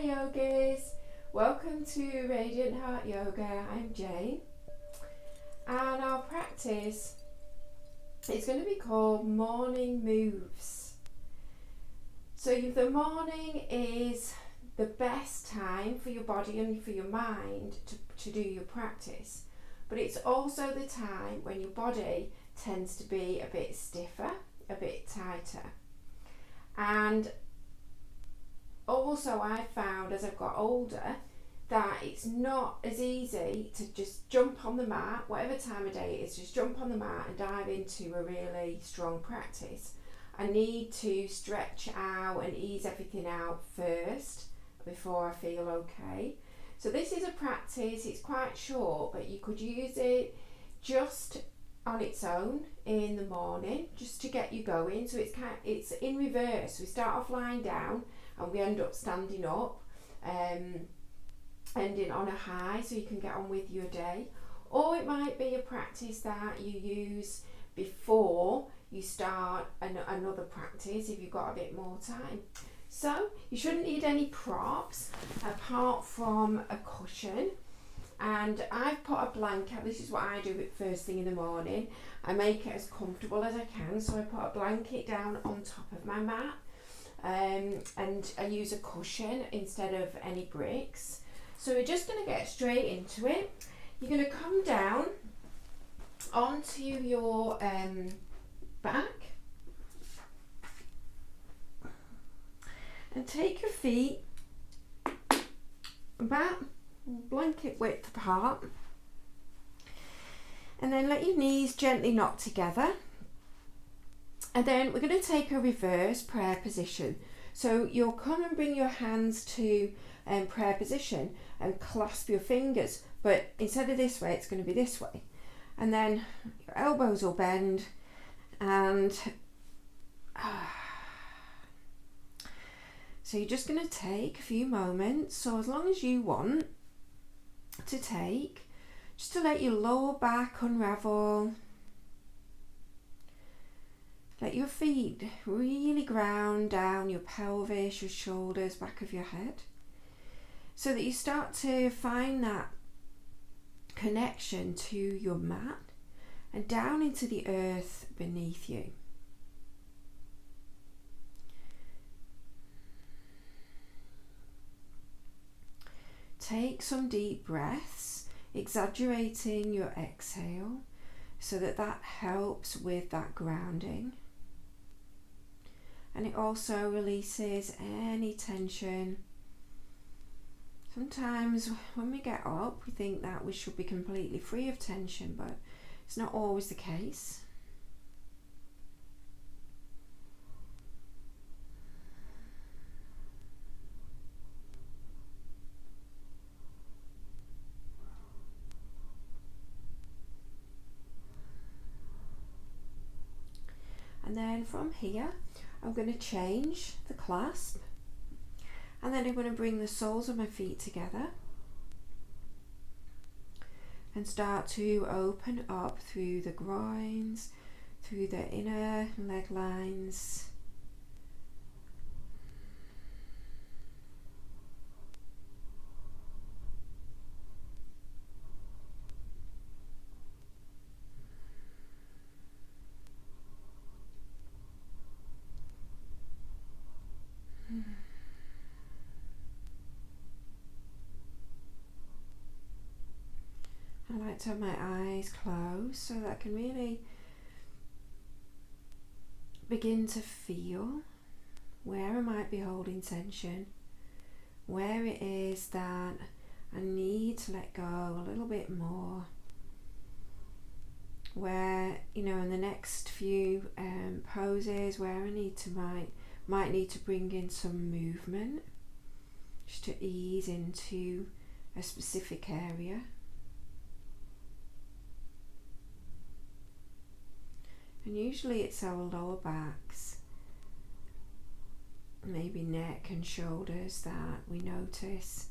yogis, welcome to Radiant Heart Yoga. I'm Jane, and our practice is going to be called morning moves. So the morning is the best time for your body and for your mind to do your practice, but it's also the time when your body tends to be a bit stiffer, a bit tighter. And also I found as I've got older that it's not as easy to just jump on the mat, whatever time of day it is, just jump on the mat and dive into a really strong practice. I need to stretch out and ease everything out first before I feel okay. So this is a practice, it's quite short, but you could use it just on its own in the morning just to get you going. So it's in reverse. We start off lying down and we end up standing up, ending on a high so you can get on with your day. Or it might be a practice that you use before you start another practice if you've got a bit more time. So you shouldn't need any props apart from a cushion. And I've put a blanket, this is what I do first thing in the morning. I make it as comfortable as I can, so I put a blanket down on top of my mat, and I use a cushion instead of any bricks. So we're just going to get straight into it. You're going to come down onto your back and take your feet about blanket width apart, and then let your knees gently knock together, and then we're going to take a reverse prayer position. So you'll come and bring your hands to prayer position and clasp your fingers, but instead of this way it's going to be this way, and then your elbows will bend, and so you're just going to take a few moments, so as long as you want to take, just to let your lower back unravel, let your feet really ground down your pelvis, your shoulders, back of your head, so that you start to find that connection to your mat and down into the earth beneath you. Take some deep breaths, exaggerating your exhale so that helps with that grounding. And it also releases any tension. Sometimes when we get up, we think that we should be completely free of tension, but it's not always the case. And then from here, I'm going to change the clasp, and then I'm going to bring the soles of my feet together and start to open up through the groins, through the inner leg lines. I like to have my eyes closed so that I can really begin to feel where I might be holding tension, where it is that I need to let go a little bit more, where, in the next few poses where I might need to bring in some movement just to ease into a specific area. And usually it's our lower backs, maybe neck and shoulders, that we notice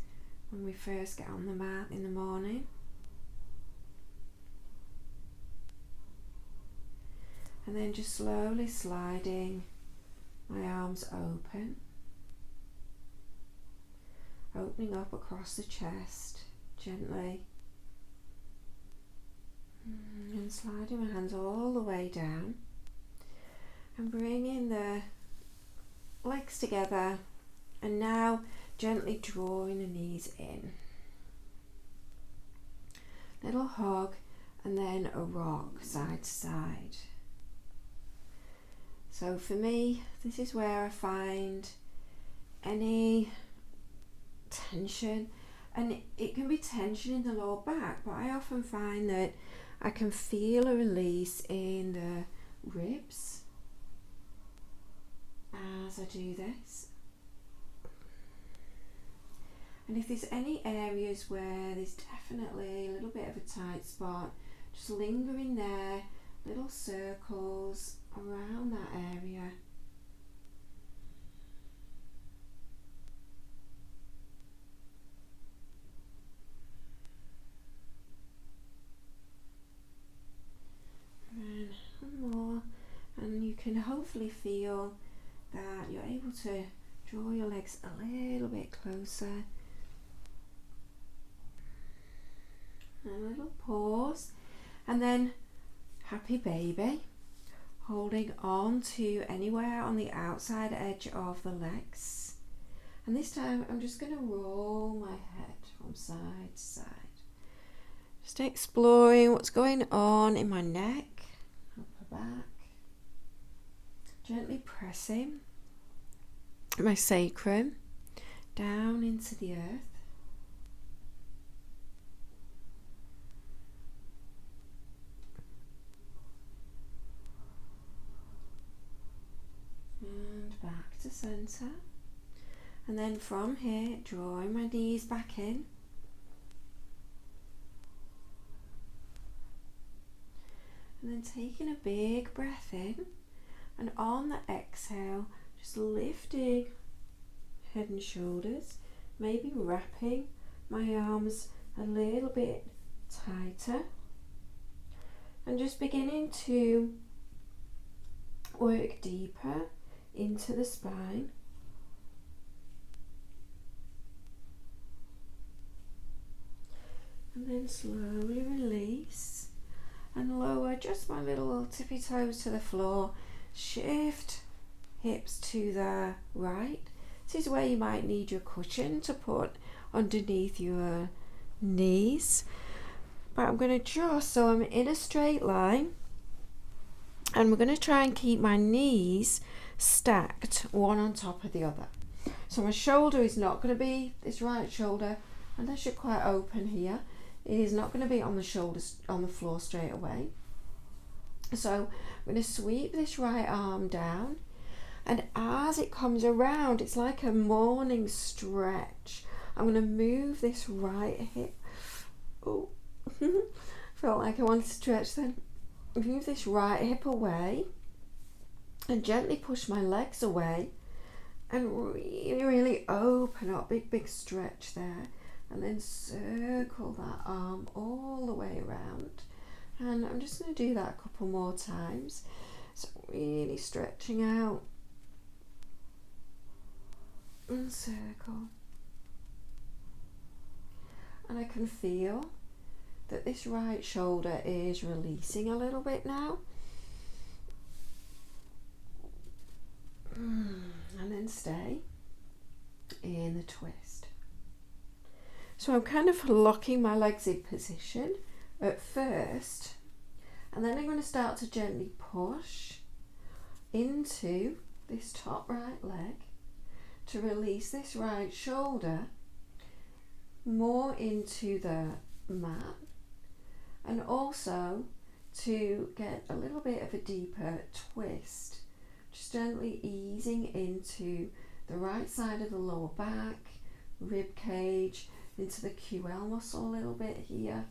when we first get on the mat in the morning. And then just slowly sliding my arms open, opening up across the chest gently, and sliding my hands all the way down and bringing the legs together, and now gently drawing the knees in. Little hug and then a rock side to side. So for me, this is where I find any tension, and it can be tension in the lower back, but I often find that I can feel a release in the ribs as I do this. And if there's any areas where there's definitely a little bit of a tight spot, just linger in there, little circles around that area. And one more, and you can hopefully feel that you're able to draw your legs a little bit closer. And a little pause, and then happy baby, holding on to anywhere on the outside edge of the legs. And this time I'm just going to roll my head from side to side, just exploring what's going on in my neck, upper back, gently pressing my sacrum down into the earth. And back to centre, and then from here drawing my knees back in, and then taking a big breath in, and on the exhale just lifting head and shoulders, maybe wrapping my arms a little bit tighter, and just beginning to work deeper into the spine. And then slowly release and lower just my little tippy toes to the floor. Shift hips to the right. This is where you might need your cushion to put underneath your knees. But I'm going to just, so I'm in a straight line, and we're going to try and keep my knees stacked one on top of the other. So my shoulder is not going to be, this right shoulder, unless you're quite open here, it is not going to be on the shoulders on the floor straight away. So I'm going to sweep this right arm down, and as it comes around, it's like a morning stretch. I'm going to move this right hip. Oh, felt like I wanted to stretch then. Move this right hip away and gently push my legs away, and really open up, big stretch there, and then circle that arm all the way around. And I'm just going to do that a couple more times. So really stretching out and circle. And I can feel that this right shoulder is releasing a little bit now. And then stay in the twist. So I'm kind of locking my legs in position at first, and then I'm going to start to gently push into this top right leg to release this right shoulder more into the mat, and also to get a little bit of a deeper twist, just gently easing into the right side of the lower back, rib cage, into the QL muscle a little bit here.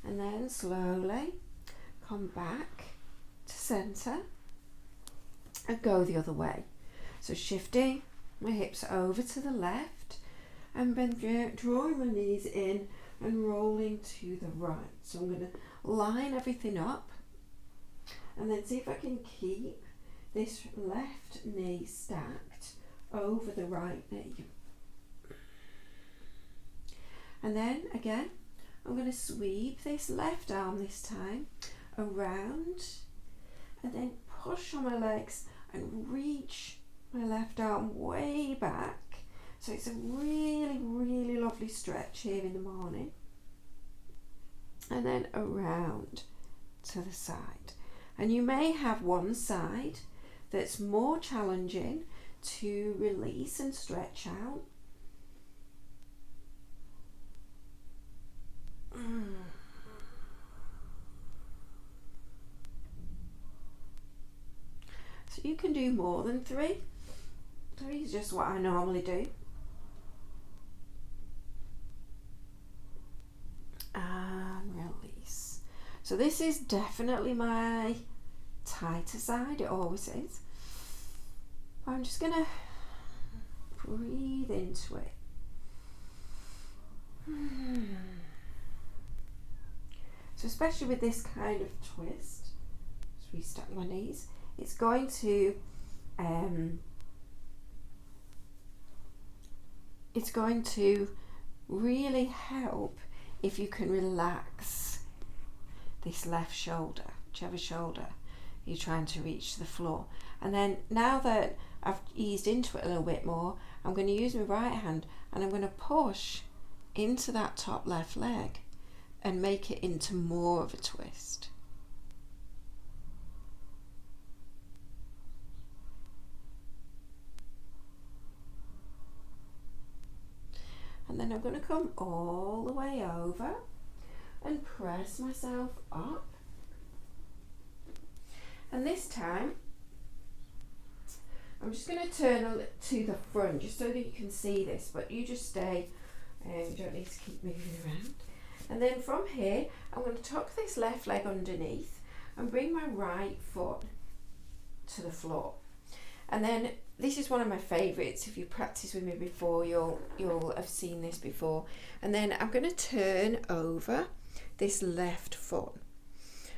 And then slowly come back to centre and go the other way. So shifting my hips over to the left, and then drawing my knees in and rolling to the right. So I'm going to line everything up and then see if I can keep this left knee stacked over the right knee. And then again, I'm going to sweep this left arm this time around and then push on my legs and reach my left arm way back. So it's a really, really lovely stretch here in the morning. And then around to the side. And you may have one side that's more challenging to release and stretch out. So you can do more than 3. 3 is just what I normally do. And release. So this is definitely my tighter side, it always is. I'm just going to breathe into it. So especially with this kind of twist, just restack my knees, it's going to really help if you can relax this left shoulder, whichever shoulder you're trying to reach the floor. And then now that I've eased into it a little bit more, I'm going to use my right hand and I'm going to push into that top left leg and make it into more of a twist. And then I'm going to come all the way over and press myself up. And this time, I'm just going to turn to the front just so that you can see this, but you just stay, you don't need to keep moving around. And then from here, I'm going to tuck this left leg underneath and bring my right foot to the floor. And then this is one of my favourites. If you practice with me before, you'll have seen this before. And then I'm going to turn over this left foot.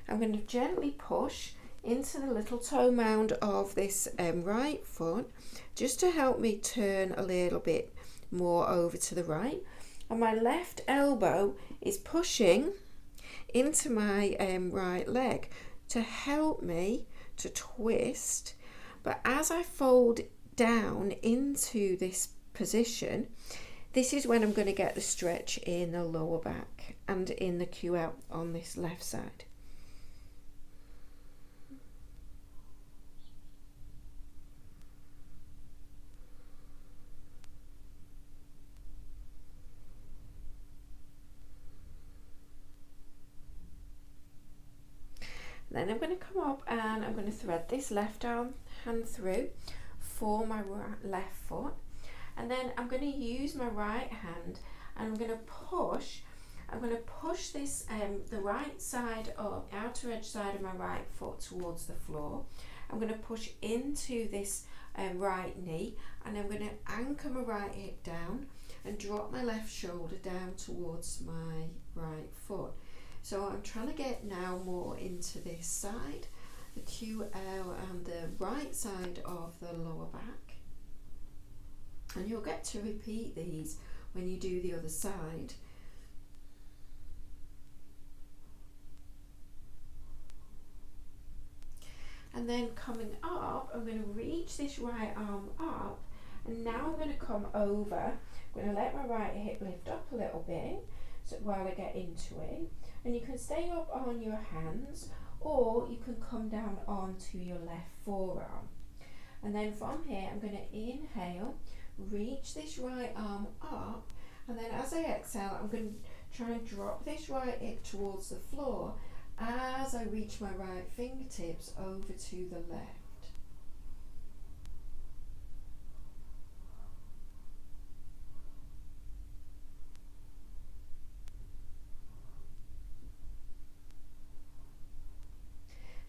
I'm going to gently push into the little toe mound of this right foot just to help me turn a little bit more over to the right. And my left elbow is pushing into my right leg to help me to twist. But as I fold down into this position, this is when I'm going to get the stretch in the lower back and in the QL on this left side. Then I'm going to come up and I'm going to thread this left hand through for my left foot, and then I'm going to use my right hand and I'm going to push this the right side or outer edge side of my right foot towards the floor. I'm going to push into this right knee and I'm going to anchor my right hip down and drop my left shoulder down towards my right foot. So I'm trying to get now more into this side, the QL and the right side of the lower back. And you'll get to repeat these when you do the other side. And then coming up, I'm going to reach this right arm up, and now I'm going to come over. I'm going to let my right hip lift up a little bit so while I get into it. And you can stay up on your hands or you can come down onto your left forearm. And then from here, I'm going to inhale, reach this right arm up, and then as I exhale, I'm going to try and drop this right hip towards the floor as I reach my right fingertips over to the left.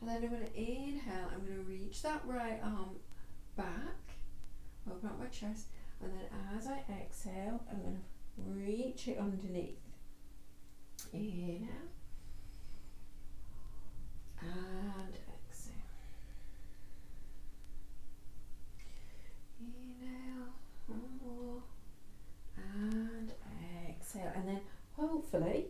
And then I'm going to inhale, I'm going to reach that right arm back, open up my chest, and then as I exhale, I'm going to reach it underneath. Inhale. And exhale. hopefully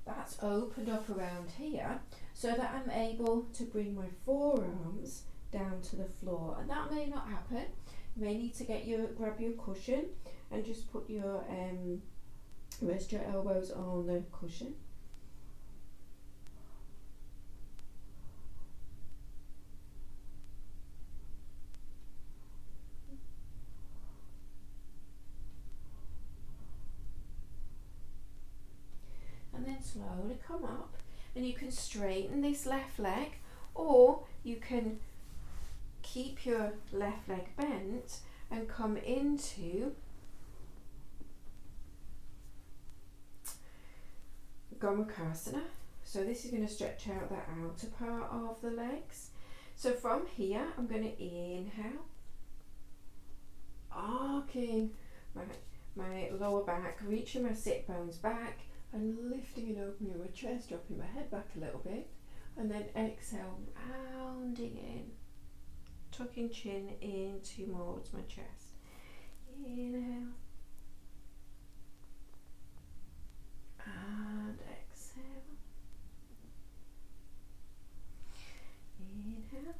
that's opened up around here so that I'm able to bring my forearms down to the floor. And that may not happen. You may need to grab your cushion and just put your rest your elbows on the cushion. And then slowly come up, and you can straighten this left leg, or you can keep your left leg bent and come into Gomukhasana. So this is going to stretch out the outer part of the legs. So from here, I'm going to inhale, arcing my lower back, reaching my sit bones back, and lifting and opening my chest, dropping my head back a little bit, and then exhale, rounding in, tucking chin in towards my chest. Inhale and exhale. Inhale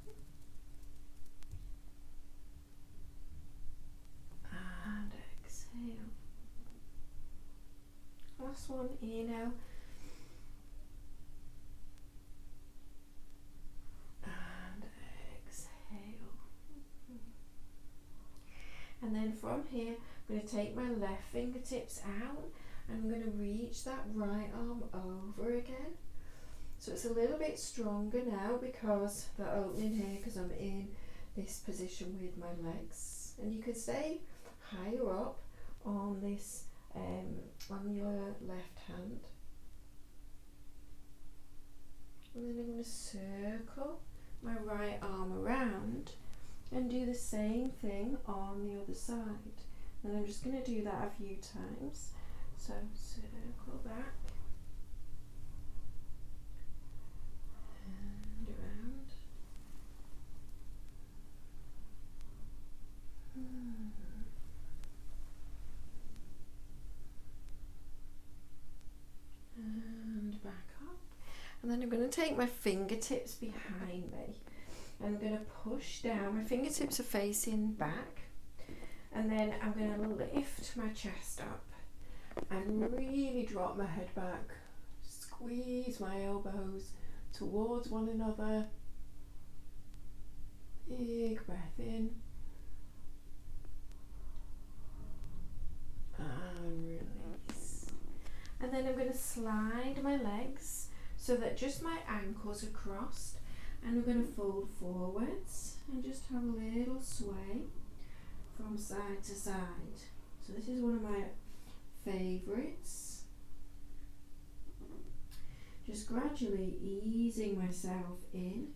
and exhale. Last one, inhale and exhale. And then from here, I'm going to take my left fingertips out and I'm going to reach that right arm over again. So it's a little bit stronger now because the opening here, because I'm in this position with my legs. And you can stay higher up on this on your left hand, and then I'm going to circle my right arm around and do the same thing on the other side, and I'm just going to do that a few times. So circle back and around. And back up, and then I'm going to take my fingertips behind me. I'm going to push down. My fingertips are facing back, and then I'm going to lift my chest up and really drop my head back. Squeeze my elbows towards one another. Big breath in and release. And then I'm going to slide my legs so that just my ankles are crossed, and I'm going to fold forwards and just have a little sway from side to side. So this is one of my favourites. Just gradually easing myself in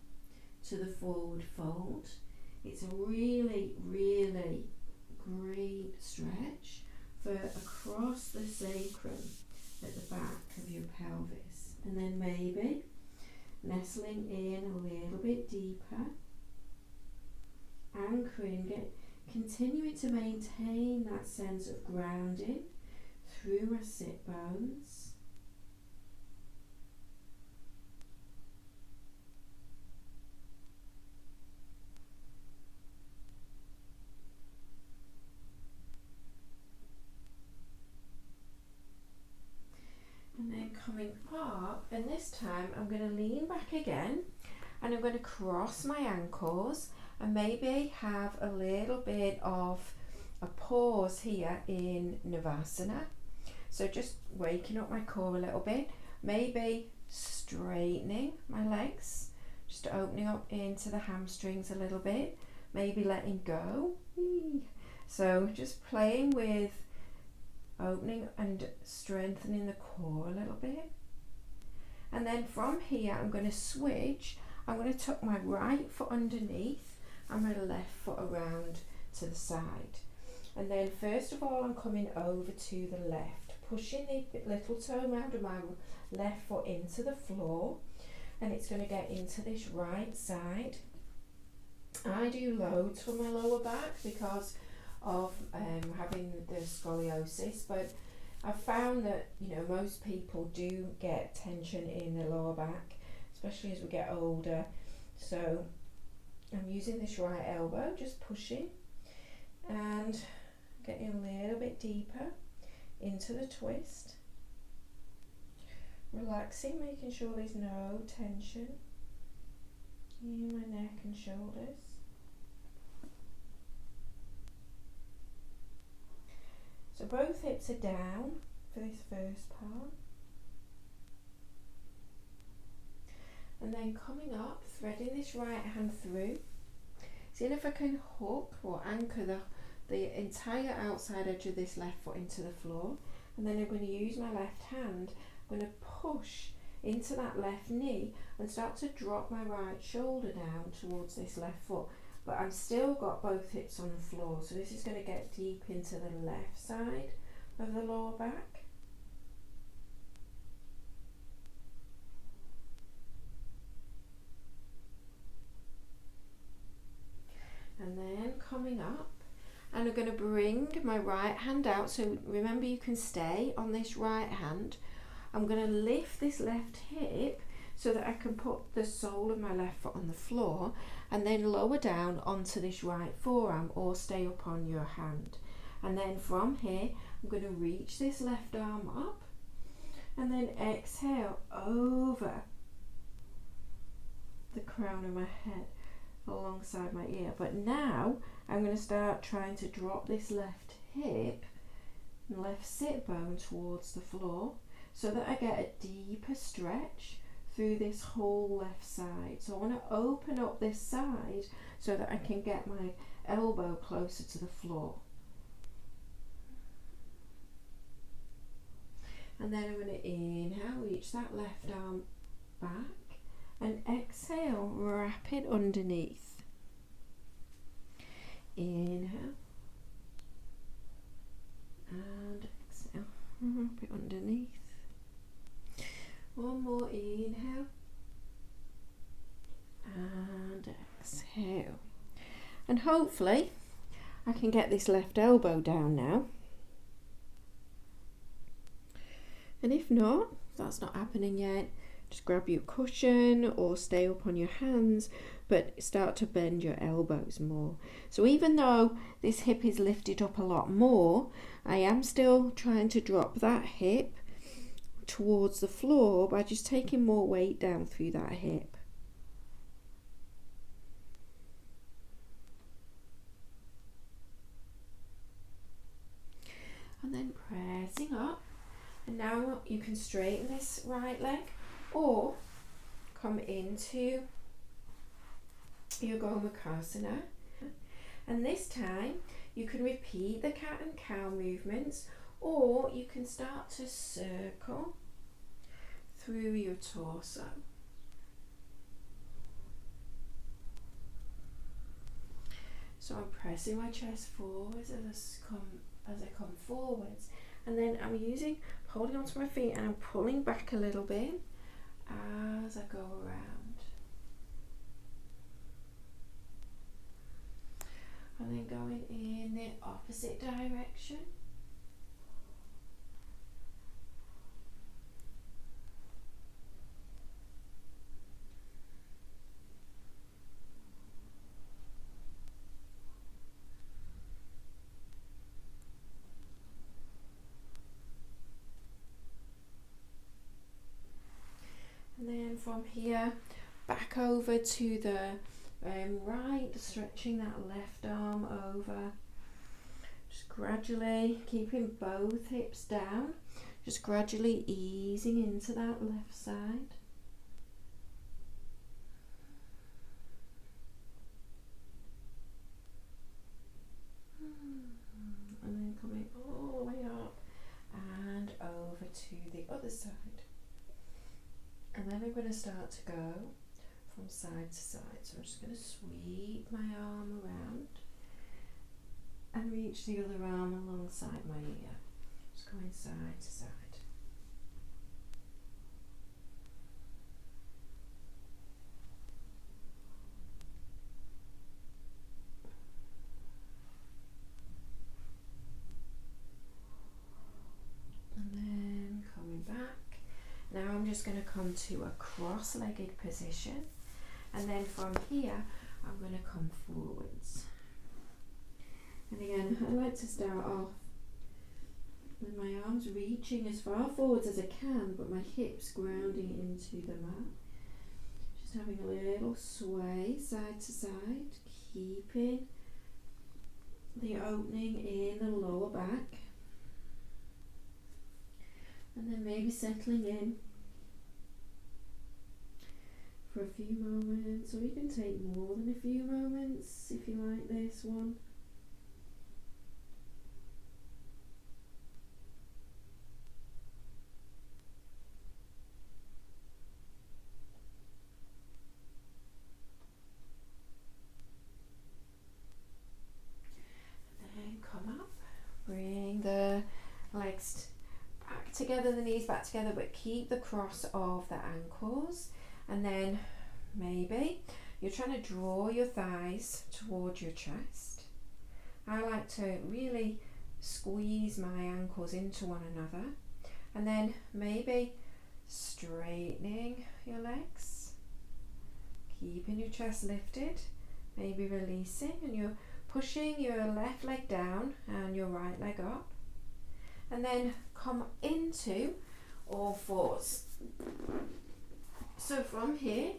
to the forward fold. It's a really, really great stretch for across the sacrum at the back of your pelvis, and then maybe nestling in a little bit deeper, anchoring it, continuing to maintain that sense of grounding through my sit bones. And then coming up, and this time I'm going to lean back again, and I'm going to cross my ankles and maybe have a little bit of a pause here in Navasana. So just waking up my core a little bit, maybe straightening my legs, just opening up into the hamstrings a little bit, maybe letting go. So just playing with opening and strengthening the core a little bit. And then from here I'm going to switch. I'm going to tuck my right foot underneath and my left foot around to the side. And then first of all I'm coming over to the left, pushing the little toe round of my left foot into the floor, and it's going to get into this right side. I do loads for my lower back because of having the scoliosis, but I've found that, you know, most people do get tension in the lower back, especially as we get older. So I'm using this right elbow, just pushing and getting a little bit deeper into the twist. Relaxing, making sure there's no tension in my neck and shoulders. So both hips are down for this first part. And then coming up, threading this right hand through. Seeing if I can hook or anchor the entire outside edge of this left foot into the floor. And then I'm going to use my left hand. I'm going to push into that left knee and start to drop my right shoulder down towards this left foot. But I've still got both hips on the floor. So this is going to get deep into the left side of the lower back. And then coming up, and I'm going to bring my right hand out. So remember, you can stay on this right hand. I'm going to lift this left hip so that I can put the sole of my left foot on the floor, and then lower down onto this right forearm or stay up on your hand. And then from here, I'm going to reach this left arm up and then exhale over the crown of my head alongside my ear. But now I'm going to start trying to drop this left hip and left sit bone towards the floor so that I get a deeper stretch through this whole left side. So I want to open up this side so that I can get my elbow closer to the floor. And then I'm going to inhale, reach that left arm back, and exhale, wrap it underneath. Inhale and exhale, wrap it underneath. One more inhale and exhale. And hopefully I can get this left elbow down now. And if not, if that's not happening yet, just grab your cushion or stay up on your hands, but start to bend your elbows more. So even though this hip is lifted up a lot more, I am still trying to drop that hip towards the floor by just taking more weight down through that hip. And then pressing up. And now you can straighten this right leg or come into your Gomukhasana. And this time you can repeat the cat and cow movements, or you can start to circle through your torso. So I'm pressing my chest forwards as I come forwards, and then I'm holding onto my feet, and I'm pulling back a little bit as I go around. And then going in the opposite direction. And then from here, back over to the right, stretching that left arm over. Just gradually keeping both hips down, just gradually easing into that left side. And then coming all the way up and over to the other side. And then I'm going to start to go from side to side. So I'm just going to sweep my arm around and reach the other arm alongside my ear. Just going side to side. just going to come to a cross-legged position, and then from here I'm going to come forwards. And again, I like to start off with my arms reaching as far forwards as I can, but my hips grounding into the mat. Just having a little sway side to side, keeping the opening in the lower back. And then maybe settling in for a few moments, or you can take more than a few moments if you like this one. Bring the legs back together, the knees back together, but keep the cross of the ankles. And then maybe you're trying to draw your thighs towards your chest. I like to really squeeze my ankles into one another. And then maybe straightening your legs, keeping your chest lifted, maybe releasing, and you're pushing your left leg down and your right leg up, and then come into all fours. So from here,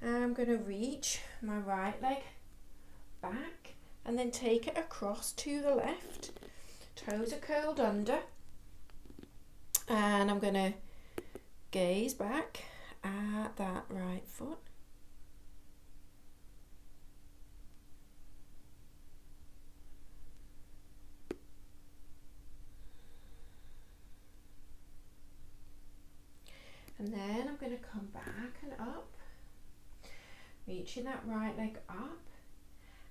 I'm going to reach my right leg back and then take it across to the left. Toes are curled under, and I'm going to gaze back at that right foot. And then I'm going to come back and up, reaching that right leg up.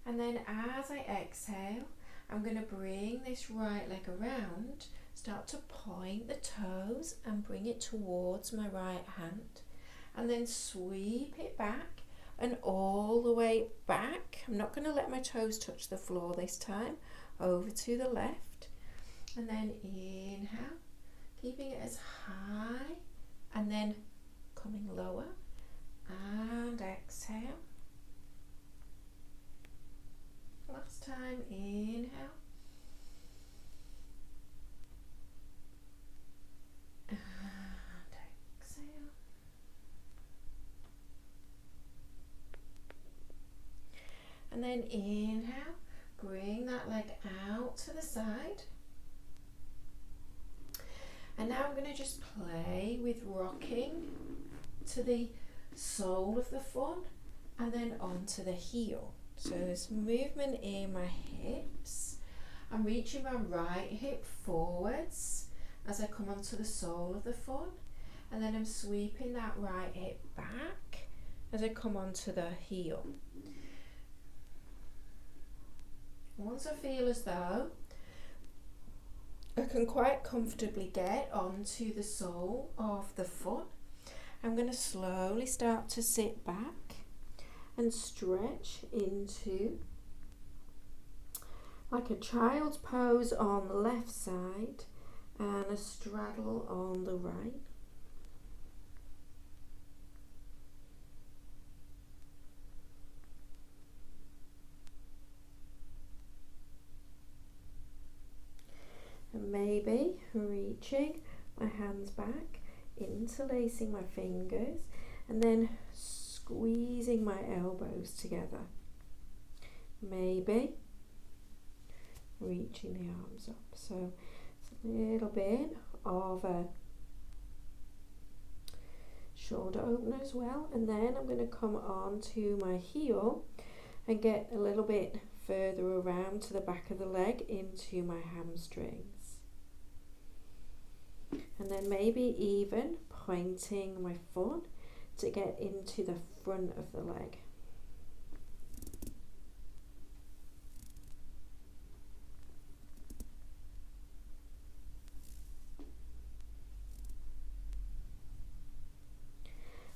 And then as I exhale, I'm going to bring this right leg around, start to point the toes and bring it towards my right hand. And then sweep it back and all the way back. I'm not going to let my toes touch the floor this time. Over to the left. And then inhale, keeping it as high, and then coming lower. And exhale. Last time, inhale. And then inhale, bring that leg out to the side. And now I'm going to just play with rocking to the sole of the foot and then onto the heel. So there's movement in my hips. I'm reaching my right hip forwards as I come onto the sole of the foot, and then I'm sweeping that right hip back as I come onto the heel. Once I feel as though I can quite comfortably get onto the sole of the foot, I'm going to slowly start to sit back and stretch into like a child's pose on the left side and a straddle on the right. And maybe reaching my hands back, interlacing my fingers, and then squeezing my elbows together. Maybe reaching the arms up. So it's a little bit of a shoulder opener as well. And then I'm going to come on to my heel and get a little bit further around to the back of the leg into my hamstrings. And then maybe even pointing my foot to get into the front of the leg.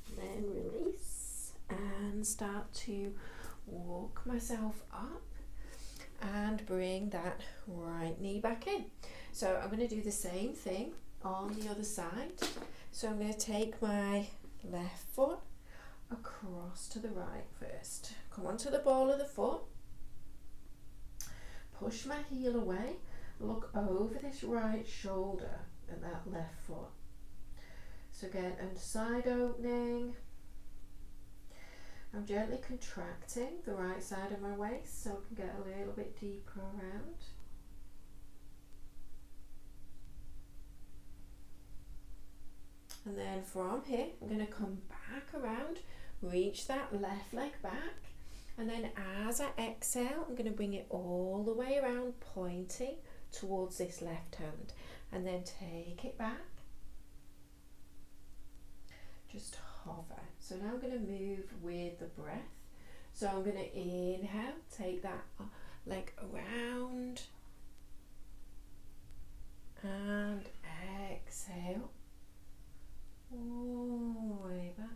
And then release and start to walk myself up. and bring that right knee back in. So I'm going to do the same thing on the other side. So I'm going to take my left foot across to the right first. Come onto the ball of the foot. Push my heel away. Look over this right shoulder at that left foot. So again, and side opening. I'm gently contracting the right side of my waist so I can get a little bit deeper around. And then from here, I'm going to come back around, reach that left leg back. And then as I exhale, I'm going to bring it all the way around, pointing towards this left hand. And then take it back. Just hover. So now I'm going to move with the breath. So I'm going to inhale, take that leg around. And exhale. All the way back.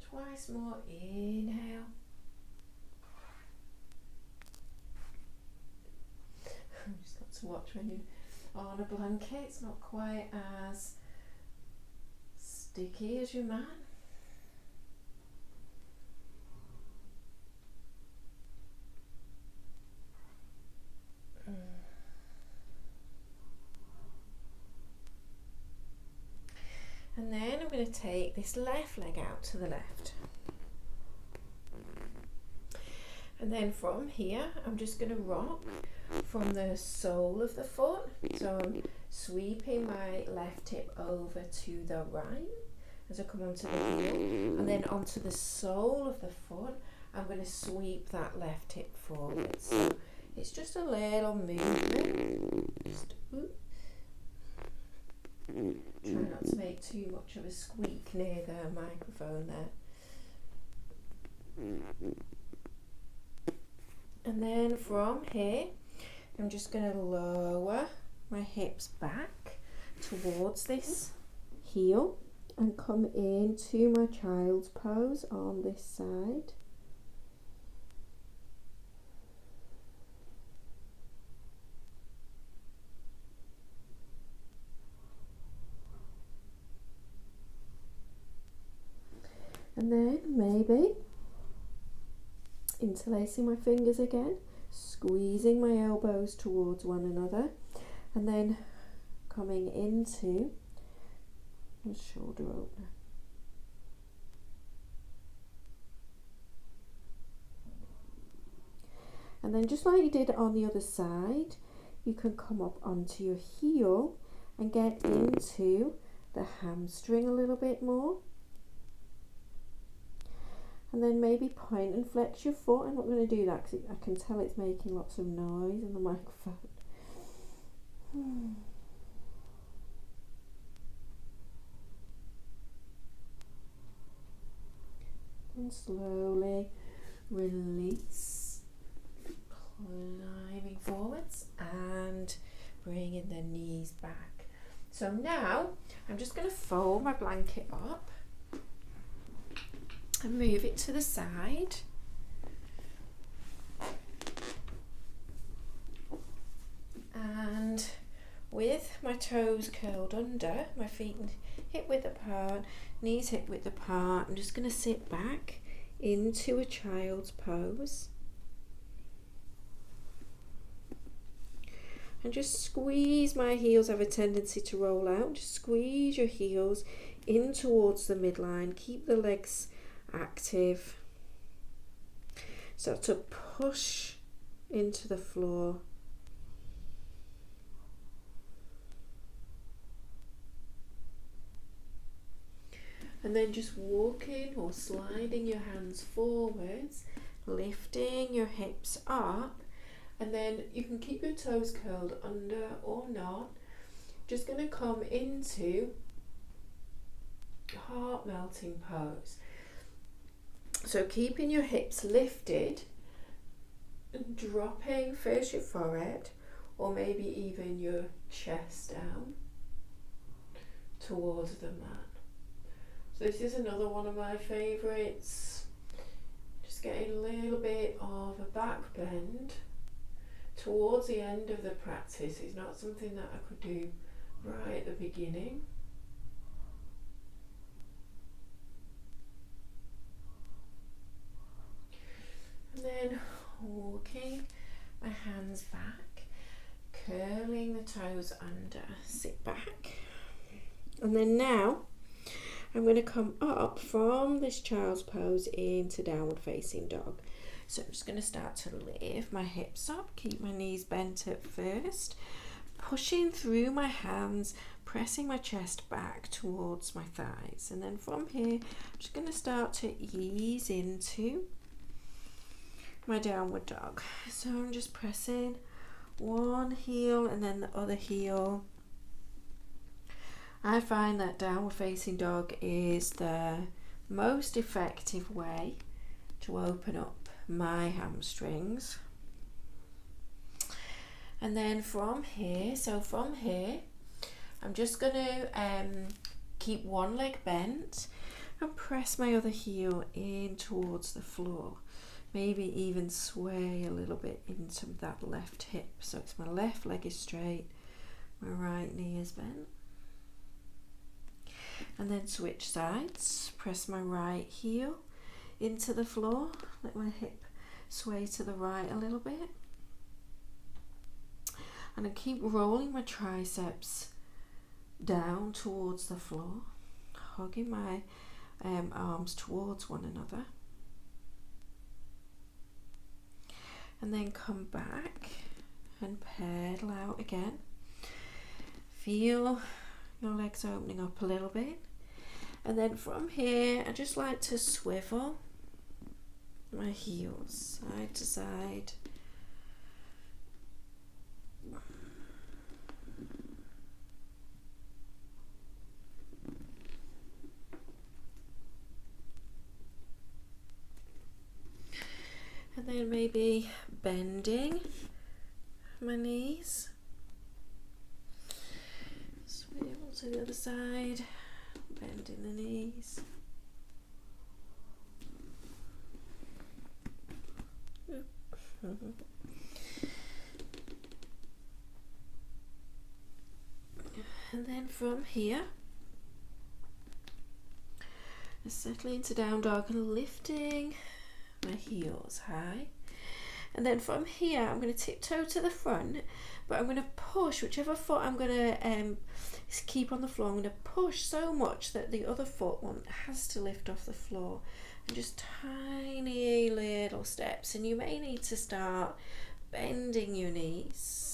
Twice more, inhale. I've just got to watch when you're on a blanket, it's not quite as sticky as your man. And then I'm going to take this left leg out to the left. And then from here, I'm just going to rock from the sole of the foot. So I'm sweeping my left hip over to the right as I come onto the heel. And then onto the sole of the foot, I'm going to sweep that left hip forward. So it's just a little movement. Just, try not to make too much of a squeak near the microphone there. And then from here, I'm just going to lower my hips back towards this heel and come into my child's pose on this side. And then maybe interlacing my fingers again, squeezing my elbows towards one another, and then coming into a shoulder opener. And then just like you did on the other side, you can come up onto your heel and get into the hamstring a little bit more. And then maybe point and flex your foot. I'm not going to do that because I can tell it's making lots of noise on the microphone. And slowly release, climbing forwards and bringing the knees back. So now I'm just going to fold my blanket up and move it to the side. And with my toes curled under, my feet hip width apart, knees hip width apart, I'm just going to sit back into a child's pose. And just squeeze my heels. I have a tendency to roll out. Just squeeze your heels in towards the midline. Keep the legs active. So to push into the floor. And then just walking or sliding your hands forwards, lifting your hips up, and then you can keep your toes curled under or not. Just going to come into heart melting pose. So keeping your hips lifted and dropping first your forehead or maybe even your chest down towards the mat. So this is another one of my favourites. Just just getting a little bit of a back bend towards the end of the practice. It's not something that I could do right at the beginning. And then walking my hands back, curling the toes under, sit back. And then now I'm going to come up from this child's pose into downward facing dog. So I'm just going to start to lift my hips up, keep my knees bent at first, pushing through my hands, pressing my chest back towards my thighs. And then from here, I'm just going to start to ease into my downward dog. So I'm just pressing one heel and then the other heel. I find that downward facing dog is the most effective way to open up my hamstrings. And then from here, I'm just going to keep one leg bent and press my other heel in towards the floor. Maybe even sway a little bit into that left hip. So it's my left leg is straight, my right knee is bent. And then switch sides, press my right heel into the floor, let my hip sway to the right a little bit. And I keep rolling my triceps down towards the floor, hugging my arms towards one another. And then come back and pedal out again. Feel your legs opening up a little bit. And then from here, I just like to swivel my heels side to side. And then maybe bending my knees. Swivel to the other side, bending the knees. And then from here, settling into down dog and lifting my heels high. And then from here, I'm going to tiptoe to the front, but I'm going to push whichever foot I'm going to keep on the floor. I'm going to push so much that the other foot has to lift off the floor. And just tiny little steps. And you may need to start bending your knees.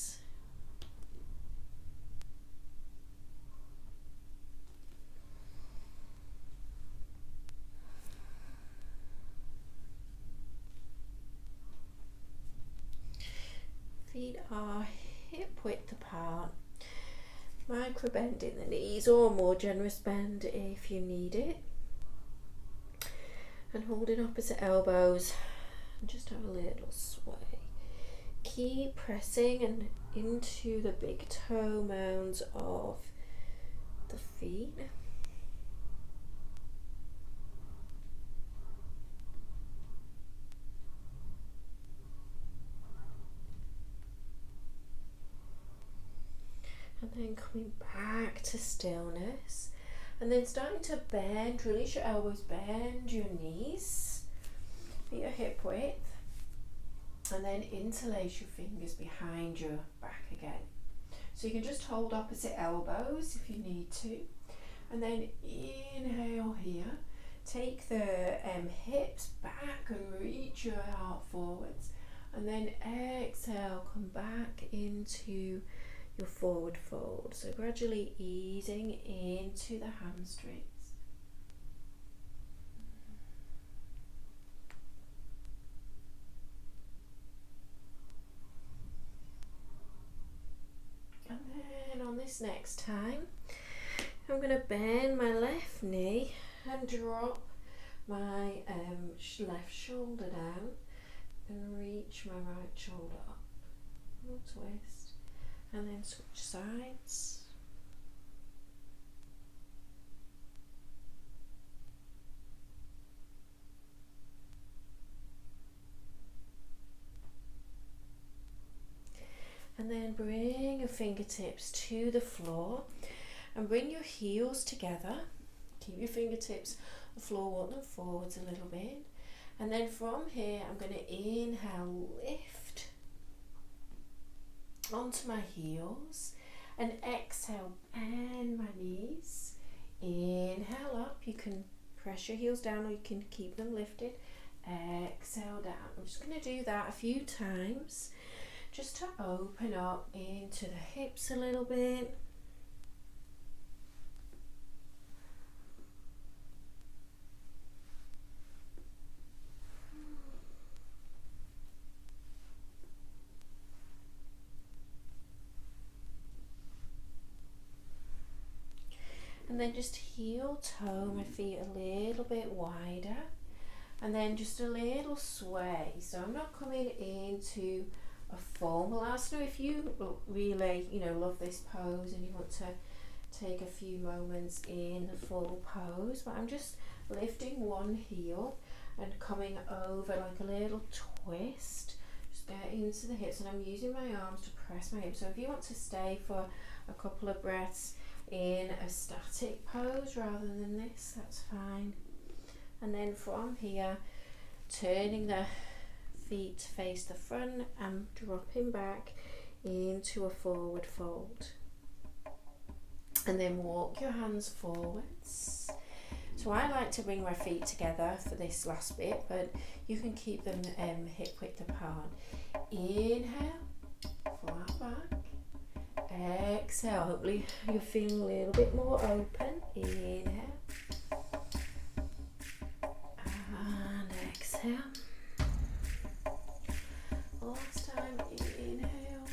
Feet are hip width apart, micro bend in the knees or more generous bend if you need it, and holding opposite elbows and just have a little sway. Keep pressing and into the big toe mounds of the feet. And then coming back to stillness, and then starting to bend, release your elbows, bend your knees, feet are hip width, and then interlace your fingers behind your back again. So you can just hold opposite elbows if you need to, and then inhale here, take the hips back and reach your heart forwards, and then exhale, come back into your forward fold. So gradually easing into the hamstrings. And then on this next time, I'm going to bend my left knee and drop my left shoulder down and reach my right shoulder up. Little twist. And then switch sides. And then bring your fingertips to the floor and bring your heels together. Keep your fingertips on the floor, walk them forwards a little bit. And then from here, I'm going to inhale, lift onto my heels, and exhale, bend my knees. Inhale up, you can press your heels down or you can keep them lifted. Exhale down. I'm just going to do that a few times just to open up into the hips a little bit. And then just heel toe my feet a little bit wider, and then just a little sway. So I'm not coming into a formal asana. If you really, love this pose and you want to take a few moments in the full pose, but I'm just lifting one heel and coming over like a little twist. Just get into the hips, and I'm using my arms to press my hips. So if you want to stay for a couple of breaths in a static pose rather than this, that's fine. And then from here, turning the feet to face the front and dropping back into a forward fold. And then walk your hands forwards. So I like to bring my feet together for this last bit, but you can keep them hip width apart. Inhale, flat back. Exhale, hopefully you're feeling a little bit more open. Inhale and exhale. Last time, inhale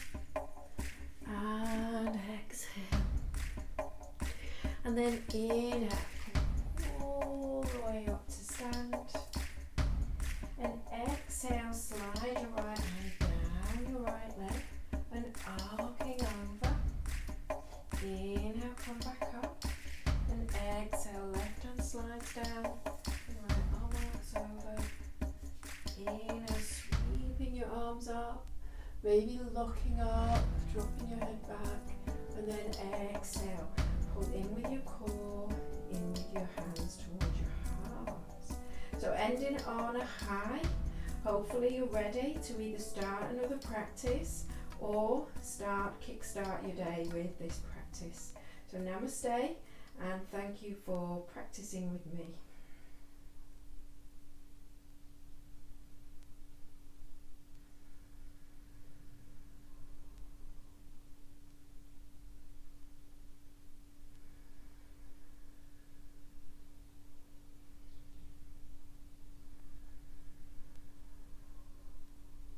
and exhale. And then inhale, all the way up to stand. And exhale, slide your right leg down your right leg and arcing over. Inhale, come back up, and exhale, left hand slides down, and right arm arcs over. Inhale, sweeping your arms up, maybe looking up, dropping your head back, and then exhale, pull in with your core, in with your hands towards your heart. So ending on a high. Hopefully you're ready to either start another practice or kickstart your day with this practice. So namaste, and thank you for practicing with me.